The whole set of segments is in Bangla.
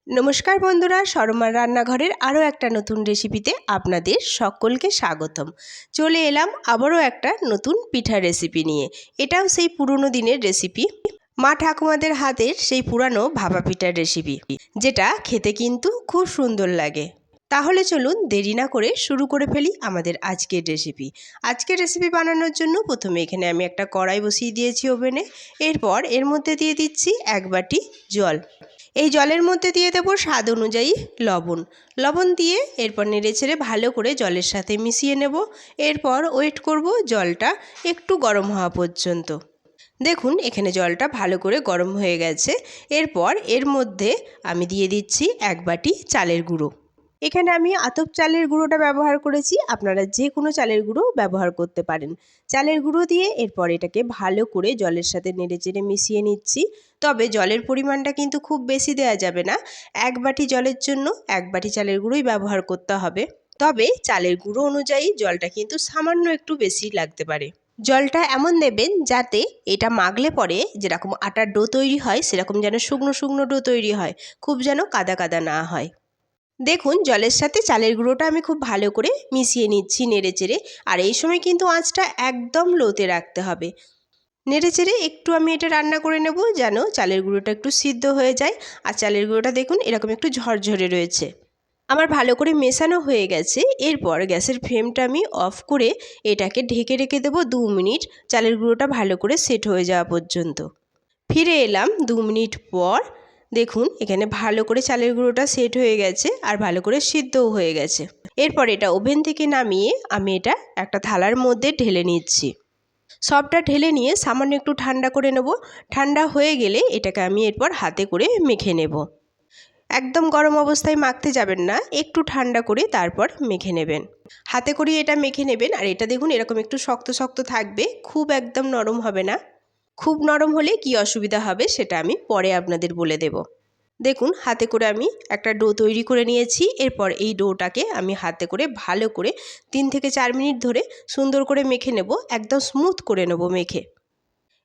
নমস্কার বন্ধুরা, শর্মার রান্নাঘরের আরও একটা নতুন রেসিপিতে আপনাদের সকলকে স্বাগতম। চলে এলাম আবারও একটা নতুন পিঠার রেসিপি নিয়ে। এটাও সেই পুরনো দিনের রেসিপি, মা ঠাকুমাদের হাতের সেই পুরানো ভাপা পিঠার রেসিপি, যেটা খেতে কিন্তু খুব সুন্দর লাগে। তাহলে চলুন দেরি না করে শুরু করে ফেলি আমাদের আজকের রেসিপি। আজকের রেসিপি বানানোর জন্য প্রথমে এখানে আমি একটা কড়াই বসিয়ে দিয়েছি ওভেনে। এরপর এর মধ্যে দিয়ে দিচ্ছি 1 বাটি জল। এই জলের মধ্যে দিয়ে দেবো স্বাদ অনুযায়ী লবণ দিয়ে এরপর নেড়েচেড়ে ভালো করে জলের সাথে মিশিয়ে নেব। এরপর ওয়েট করব জলটা একটু গরম হওয়া পর্যন্ত। দেখুন এখানে জলটা ভালো করে গরম হয়ে গেছে। এরপর এর মধ্যে আমি দিয়ে দিচ্ছি 1 বাটি চালের গুঁড়ো। এখানে আমি আতপ চালের গুঁড়োটা ব্যবহার করেছি, আপনারা যে কোনো চালের গুঁড়ো ব্যবহার করতে পারেন। চালের গুঁড়ো দিয়ে এরপর এটাকে ভালো করে জলের সাথে নেড়েচেড়ে মিশিয়ে নিচ্ছি। তবে জলের পরিমাণটা কিন্তু খুব বেশি দেওয়া যাবে না। 1 বাটি জলের জন্য 1 বাটি চালের গুঁড়োই ব্যবহার করতে হবে। তবে চালের গুঁড়ো অনুযায়ী জলটা কিন্তু সামান্য একটু বেশি লাগতে পারে। জলটা এমন দেবেন যাতে এটা মাখলে পরে যেরকম আটার ডো তৈরি হয় সেরকম যেন শুকনো শুকনো ডো তৈরি হয়, খুব যেন কাদা কাদা না হয়। দেখুন জলের সাথে চালের গুঁড়োটা আমি খুব ভালো করে মিশিয়ে নিচ্ছি নেড়েচেড়ে। আর এই সময় কিন্তু আঁচটা একদম লোতে রাখতে হবে। নেড়েচেড়ে একটু আমি এটা রান্না করে নেব যেন চালের গুঁড়োটা একটু সিদ্ধ হয়ে যায়। আর চালের গুঁড়োটা দেখুন এরকম একটু ঝরঝরে রয়েছে। আমার ভালো করে মেশানো হয়ে গেছে। এরপর গ্যাসের ফ্লেমটা আমি অফ করে এটাকে ঢেকে রেখে দেবো 2 মিনিট, চালের গুঁড়োটা ভালো করে সেট হয়ে যাওয়া পর্যন্ত। ফিরে এলাম 2 মিনিট পর। দেখুন এখানে ভালো করে চালের গুঁড়োটা সেট হয়ে গেছে আর ভালো করে সিদ্ধও হয়ে গেছে। এরপর এটা ওভেন থেকে নামিয়ে আমি এটা একটা থালার মধ্যে ঢেলে নিচ্ছি। সবটা ঢেলে নিয়ে সামান্য একটু ঠান্ডা করে নেব। ঠান্ডা হয়ে গেলে এটাকে আমি এরপর হাতে করে মেখে নেব। একদম গরম অবস্থায় মাখতে যাবেন না, একটু ঠান্ডা করে তারপর মেখে নেবেন। হাতে করে এটা মেখে নেবেন। আর এটা দেখুন এরকম একটু শক্ত শক্ত থাকবে, খুব একদম নরম হবে না। খুব নরম হলে কি অসুবিধা হবে সেটা আমি পরে আপনাদের বলে দেব। দেখুন হাতে করে আমি একটা ডো তৈরি করে নিয়েছি। এরপর এই ডোটাকে আমি হাতে করে ভালো করে 3 থেকে 4 মিনিট ধরে সুন্দর করে মেখে নেব, একদম স্মুথ করে নেব মেখে।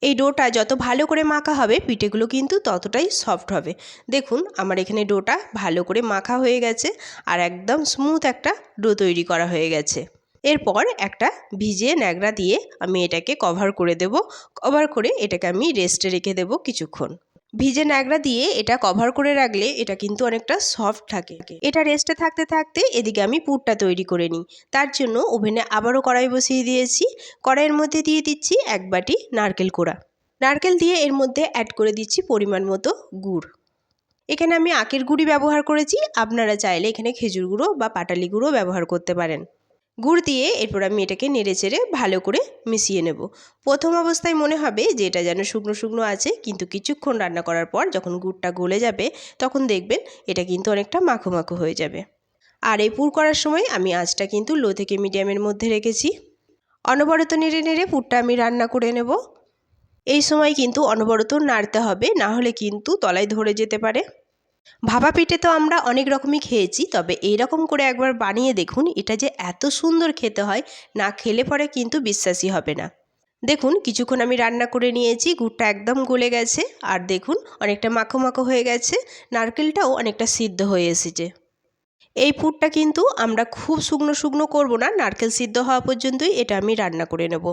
এই ডোটা যত ভালো করে মাখা হবে পিঠেগুলো কিন্তু ততটাই সফট হবে। দেখুন আমার এখানে ডোটা ভালো করে মাখা হয়ে গেছে আর একদম স্মুথ একটা ডো তৈরি করা হয়ে গেছে। এরপর একটা ভিজে ন্যাকড়া দিয়ে আমি এটাকে কভার করে দেব। কভার করে এটাকে আমি রেস্টে রেখে দেব কিছুক্ষণ। ভিজে ন্যাকড়া দিয়ে এটা কভার করে রাখলে এটা কিন্তু অনেকটা সফট থাকে। এটা রেস্টে থাকতে থাকতে এদিকে আমি পুরটা তৈরি করে নিই। তার জন্য ওভেনে আবারও কড়াই বসিয়ে দিয়েছি। কড়াইয়ের মধ্যে দিয়ে দিচ্ছি 1 বাটি নারকেল কোড়া। নারকেল দিয়ে এর মধ্যে অ্যাড করে দিচ্ছি পরিমাণ মতো গুড়। এখানে আমি আখের গুড়ই ব্যবহার করেছি, আপনারা চাইলে এখানে খেজুর গুঁড়ো বা পাটালি গুঁড়ো ব্যবহার করতে পারেন। গুড় দিয়ে এরপর আমি এটাকে নেড়েচেড়ে ভালো করে মিশিয়ে নেব। প্রথম অবস্থায় মনে হবে যে এটা যেন শুকনো শুকনো আছে, কিন্তু কিছুক্ষণ রান্না করার পর যখন গুড়টা গলে যাবে তখন দেখবেন এটা কিন্তু অনেকটা মাখো মাখো হয়ে যাবে। আর এই পুর করার সময় আমি আঁচটা কিন্তু লো থেকে মিডিয়ামের মধ্যে রেখেছি। অনবরত নেড়ে নেড়ে পুরটা আমি রান্না করে নেব। এই সময় কিন্তু অনবরত নাড়তে হবে, না হলে কিন্তু তলায় ধরে যেতে পারে। ভাপা পিঠে তো আমরা অনেক রকমই খেয়েছি, তবে এই রকম করে একবার বানিয়ে দেখুন, এটা যে এত সুন্দর খেতে হয় না খেলে পরে কিন্তু বিশ্বাসই হবে না। দেখুন কিছুক্ষণ আমি রান্না করে নিয়েছি, গুড়টা একদম গলে গেছে আর দেখুন অনেকটা মাখো মাখো হয়ে গেছে, নারকেলটাও অনেকটা সিদ্ধ হয়ে এসেছে। এই পুরটা কিন্তু আমরা খুব শুকনো শুকনো করব না, নারকেল সিদ্ধ হওয়া পর্যন্তই এটা আমি রান্না করে নেব।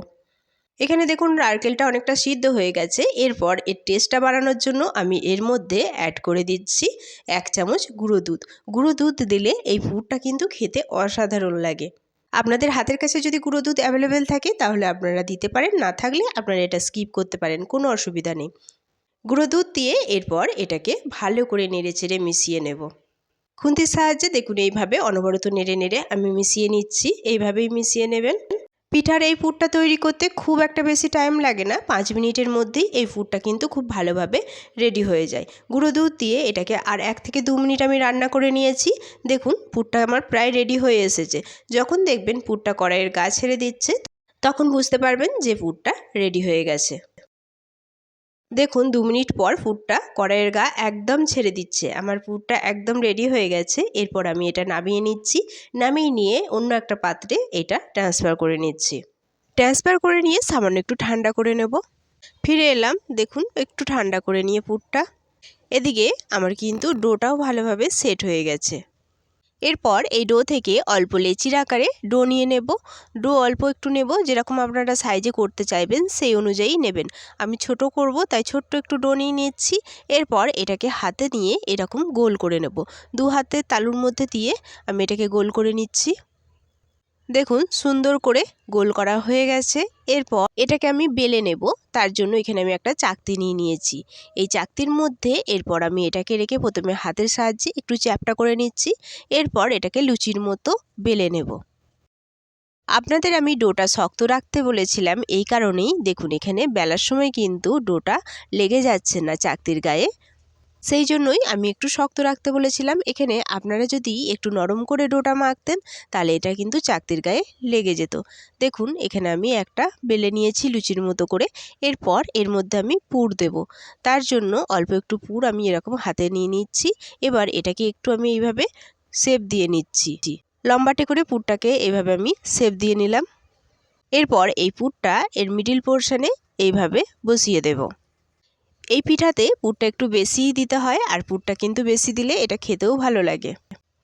এখানে দেখুন নারকেলটা অনেকটা সিদ্ধ হয়ে গেছে। এরপর এর টেস্টটা বাড়ানোর জন্য আমি এর মধ্যে অ্যাড করে দিচ্ছি 1 চামচ গুঁড়ো দুধ। গুঁড়ো দুধ দিলে এই পুরটা কিন্তু খেতে অসাধারণ লাগে। আপনাদের হাতের কাছে যদি গুঁড়ো দুধ অ্যাভেলেবেল থাকে তাহলে আপনারা দিতে পারেন, না থাকলে আপনারা এটা স্কিপ করতে পারেন, কোনো অসুবিধা নেই। গুঁড়ো দুধ দিয়ে এরপর এটাকে ভালো করে নেড়েচেড়ে মিশিয়ে নেব। খুন্তির সাহায্যে দেখুন এইভাবে অনবরত নেড়ে নেড়ে আমি মিশিয়ে নিচ্ছি, এইভাবেই মিশিয়ে নেবেন। পিঠার এই পুরটা তৈরি করতে খুব একটা বেশি টাইম লাগে না, 5 মিনিটের মধ্যেই এই পুরটা কিন্তু খুব ভালোভাবে রেডি হয়ে যায়। গুঁড়ো দুধ দিয়ে এটাকে আর 1 থেকে 2 মিনিট আমি রান্না করে নিয়েছি। দেখুন পুরটা আমার প্রায় রেডি হয়ে এসেছে। যখন দেখবেন পুরটা কড়াইয়ের গা ছেড়ে দিচ্ছে তখন বুঝতে পারবেন যে পুরটা রেডি হয়ে গেছে। দেখুন 2 মিনিট পর পুরটা কড়াইয়ের গা একদম ছেড়ে দিচ্ছে, আমার পুরটা একদম রেডি হয়ে গেছে। এরপর আমি এটা নামিয়ে নিচ্ছি। নামিয়ে নিয়ে অন্য একটা পাত্রে এটা ট্রান্সফার করে নিচ্ছি। ট্রান্সফার করে নিয়ে সামান্য একটু ঠান্ডা করে নেব। ফিরে এলাম, দেখুন একটু ঠান্ডা করে নিয়ে পুরটা এদিকে আমার কিন্তু ডোটাও ভালোভাবে সেট হয়ে গেছে। এরপর এই ডো থেকে অল্প লেচির আকারে ডো নিয়ে নেব। ডো অল্প একটু নেব, যেরকম আপনারা সাইজে করতে চাইবেন সেই অনুযায়ী নেবেন। আমি ছোট করব তাই ছোট্ট একটু ডো নিয়ে নিচ্ছি। এরপর এটাকে হাতে নিয়ে এরকম গোল করে নেব। দু হাতে তালুর মধ্যে দিয়ে আমি এটাকে গোল করে নিচ্ছি। দেখুন সুন্দর করে গোল করা হয়ে গেছে। এরপর এটাকে আমি বেলে নেব। তার জন্য এখানে আমি একটা চাকতি নিয়ে নিয়েছি। এই চাকতির মধ্যে এরপর আমি এটাকে রেখে প্রথমে হাতের সাহায্যে একটু চ্যাপ্টা করে নিচ্ছি। এরপর এটাকে লুচির মতো বেলে নেব। আপনাদের আমি ডোটা শক্ত রাখতে বলেছিলাম এই কারণেই, দেখুন এখানে বেলার সময় কিন্তু ডোটা লেগে যাচ্ছে না চাকতির গায়ে, সেই জন্যই আমি একটু শক্ত রাখতে বলেছিলাম। এখানে আপনারা যদি একটু নরম করে ডোটা মাখতেন তাহলে এটা কিন্তু চাকতির গায়ে লেগে যেত। দেখুন এখানে আমি একটা বেলে নিয়েছি লুচির মতো করে। এরপর এর মধ্যে আমি পুর দেব। তার জন্য অল্প একটু পুর আমি এরকম হাতে নিয়ে নিচ্ছি। এবার এটাকে একটু আমি এইভাবে শেপ দিয়ে নিচ্ছি। লম্বাটে করে পুরটাকে এইভাবে আমি শেপ দিয়ে নিলাম। এরপর এই পুরটা এর মিডিল পোর্শনে এইভাবে বসিয়ে দেব। এই পিঠাতে পুরটা একটু বেশিই দিতে হয়, আর পুরটা কিন্তু বেশি দিলে এটা খেতেও ভালো লাগে।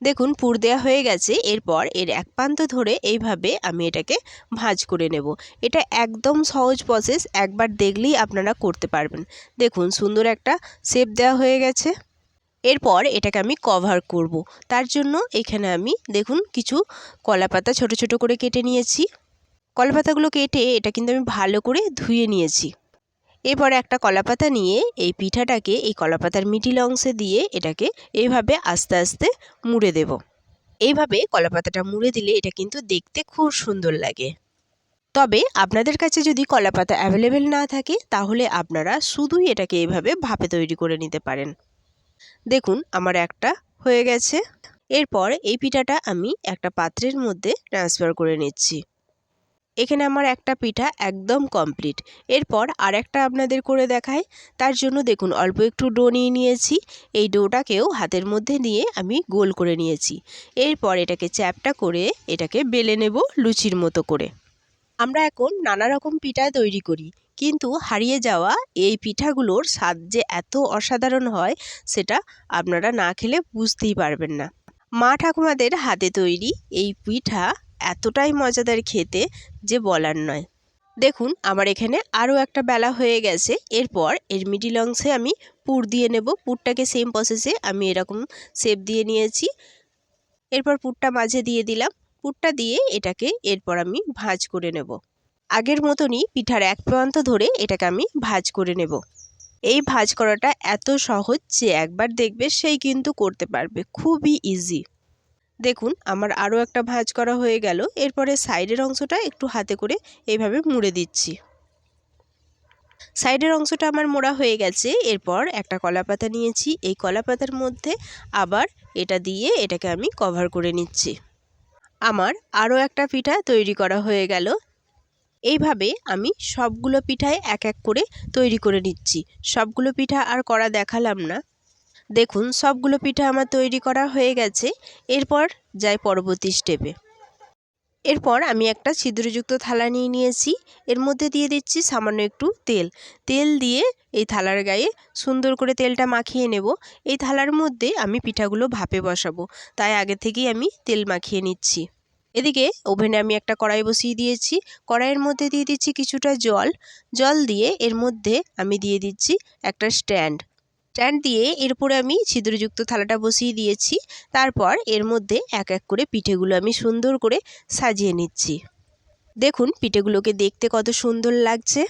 দেখুন পুর দেওয়া হয়ে গেছে। এরপর এর এক প্রান্ত ধরে এইভাবে আমি এটাকে ভাঁজ করে নেব। এটা একদম সহজ প্রসেস, একবার দেখলেই আপনারা করতে পারবেন। দেখুন সুন্দর একটা শেপ দেওয়া হয়ে গেছে। এরপর এটাকে আমি কভার করব। তার জন্য এখানে আমি দেখুন কিছু কলাপাতা ছোট ছোট করে কেটে নিয়েছি। কলাপাতাগুলো কেটে এটা কিন্তু আমি ভালো করে ধুয়ে নিয়েছি। এরপর একটা কলাপাতা নিয়ে এই পিঠাটাকে এই কলাপাতার মিডিল অংশে দিয়ে এটাকে এইভাবে আস্তে আস্তে মুড়ে দেব। এইভাবে কলাপাতাটা মুড়ে দিলে এটা কিন্তু দেখতে খুব সুন্দর লাগে। তবে আপনাদের কাছে যদি কলাপাতা অ্যাভেলেবেল না থাকে তাহলে আপনারা শুধুই এটাকে এইভাবে ভাপে তৈরি করে নিতে পারেন। দেখুন আমার একটা হয়ে গেছে। এরপর এই পিঠাটা আমি একটা পাত্রের মধ্যে ট্রান্সফার করে নিচ্ছি। এখানে আমার একটা পিঠা একদম কমপ্লিট। এরপর আর একটা আপনাদের করে দেখাই। তার জন্য দেখুন অল্প একটু ডো নিয়ে নিয়েছি। এই ডোটাকেও হাতের মধ্যে নিয়ে আমি গোল করে নিয়েছি। এরপর এটাকে চ্যাপ্টা করে এটাকে বেলে নেব লুচির মতো করে। আমরা এখন নানা রকম পিঠা তৈরি করি, কিন্তু হারিয়ে যাওয়া এই পিঠাগুলোর স্বাদ যে এত অসাধারণ হয় সেটা আপনারা না খেলে বুঝতেই পারবেন না। মা ঠাকুমাদের হাতে তৈরি এই পিঠা এতটাই মজাদার খেতে যে বলার নয়। দেখুন আমার এখানে আরও একটা বেলা হয়ে গেছে। এরপর এর মিডিল অংশে আমি পুর দিয়ে নেব। পুরটাকে সেম প্রসেসে আমি এরকম শেপ দিয়ে নিয়েছি। এরপর পুরটা মাঝে দিয়ে দিলাম। পুরটা দিয়ে এটাকে এরপর আমি ভাঁজ করে নেব। আগের মতনই পিঠার এক প্রান্ত ধরে এটাকে আমি ভাঁজ করে নেব। এই ভাঁজ করাটা এত সহজ যে একবার দেখবে সেই কিন্তু করতে পারবে, খুবই ইজি। দেখুন আমার আরও একটা ভাঁজ করা হয়ে গেল। এরপরে সাইডের অংশটা একটু হাতে করে এইভাবে মুড়ে দিচ্ছি। সাইডের অংশটা আমার মোড়া হয়ে গেছে। এরপর একটা কলাপাতা নিয়েছি। এই কলাপাতার মধ্যে আবার এটা দিয়ে এটাকে আমি কভার করে নিচ্ছি। আমার আরও একটা পিঠা তৈরি করা হয়ে গেল। এইভাবে আমি সবগুলো পিঠায় এক এক করে তৈরি করে নিচ্ছি। সবগুলো পিঠা আর করা দেখালাম না। দেখুন সবগুলো পিঠা আমার তৈরি করা হয়ে গেছে। এরপর যাই পরবর্তী স্টেপে। এরপর আমি একটা ছিদ্রযুক্ত থালা নিয়ে নিয়েছি। এর মধ্যে দিয়ে দিচ্ছি সামান্য একটু তেল। তেল দিয়ে এই থালার গায়ে সুন্দর করে তেলটা মাখিয়ে নেব। এই থালার মধ্যে আমি পিঠাগুলো ভাপে বসাবো, তাই আগে থেকেই আমি তেল মাখিয়ে নিচ্ছি। এদিকে ওভেনে আমি একটা কড়াই বসিয়ে দিয়েছি। কড়াইয়ের মধ্যে দিয়ে দিচ্ছি কিছুটা জল। জল দিয়ে এর মধ্যে আমি দিয়ে দিচ্ছি একটা স্ট্যান্ড দিয়ে এর উপরে আমি ছিদ্রযুক্ত থালাটা বসিয়ে দিয়েছি। তারপর এর মধ্যে এক এক করে পিঠেগুলো আমি সুন্দর করে সাজিয়ে নিচ্ছি। দেখুন পিঠেগুলোকে দেখতে কত সুন্দর লাগছে।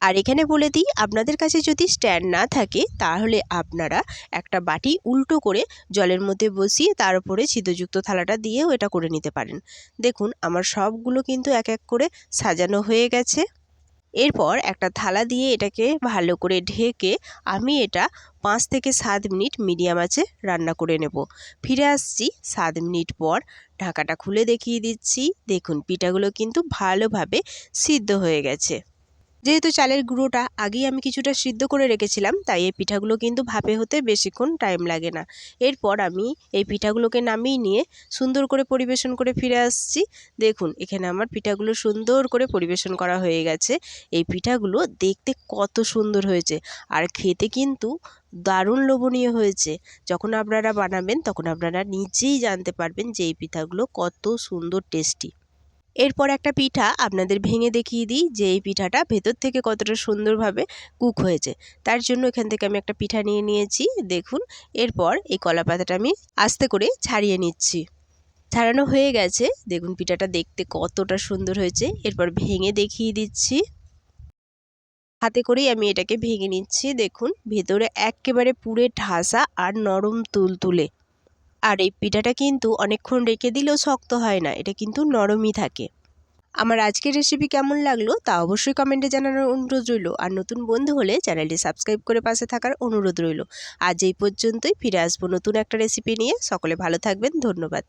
আর এখানে বলে দিই, আপনাদের কাছে যদি স্ট্যান্ড না থাকে তাহলে আপনারা একটা বাটি উল্টো করে জলের মধ্যে বসিয়ে তার উপরে ছিদ্রযুক্ত থালাটা দিয়েও এটা করে নিতে পারেন। দেখুন আমার সবগুলো কিন্তু এক এক করে সাজানো হয়ে গেছে। এরপর একটা থালা দিয়ে এটাকে ভালো করে ঢেকে আমি এটা 5 থেকে 7 মিনিট মিডিয়াম আঁচে রান্না করে নেব। ফিরে আসছি 7 মিনিট পর। ঢাকাটা খুলে দেখিয়ে দিচ্ছি। দেখুন পিঠাগুলো কিন্তু ভালোভাবে সিদ্ধ হয়ে গেছে। যেহেতু চালের গুঁড়োটা আগেই আমি কিছুটা সিদ্ধ করে রেখেছিলাম, তাই এই পিঠাগুলো কিন্তু ভাপে হতে বেশিক্ষণ টাইম লাগে না। এরপর আমি এই পিঠাগুলোকে নামিয়ে নিয়ে সুন্দর করে পরিবেশন করে ফিরে আসছি। দেখুন এখানে আমার পিঠাগুলো সুন্দর করে পরিবেশন করা হয়ে গেছে। এই পিঠাগুলো দেখতে কত সুন্দর হয়েছে আর খেতে কিন্তু দারুণ লোভনীয় হয়েছে। যখন আপনারা বানাবেন তখন আপনারা নিজেই জানতে পারবেন যে এই পিঠাগুলো কত সুন্দর টেস্টি। এরপর একটা পিঠা আপনাদের ভেঙে দেখিয়ে দিই যে এই পিঠাটা ভেতর থেকে কতটা সুন্দরভাবে কুক হয়েছে। তার জন্য এখান থেকে আমি একটা পিঠা নিয়ে নিয়েছি। দেখুন এরপর এই কলা পাতাটা আমি আস্তে করে ছাড়িয়ে নিচ্ছি। ছাড়ানো হয়ে গেছে। দেখুন পিঠাটা দেখতে কতটা সুন্দর হয়েছে। এরপর ভেঙে দেখিয়ে দিচ্ছি। হাতে করেই আমি এটাকে ভেঙে নিচ্ছি। দেখুন ভেতরে একেবারে পুরে ঠাসা আর নরম তুলতুলে। আর এই পিঠাটা কিন্তু অনেকক্ষণ রেখে দিলেও শক্ত হয় না, এটা কিন্তু নরমই থাকে। আমার আজকের রেসিপি কেমন লাগলো তা অবশ্যই কমেন্টে জানানোর অনুরোধ রইল। আর নতুন বন্ধু হলে চ্যানেলটি সাবস্ক্রাইব করে পাশে থাকার অনুরোধ রইল। আজ এই পর্যন্তই, ফিরে আসবো নতুন একটা রেসিপি নিয়ে। সকলে ভালো থাকবেন, ধন্যবাদ।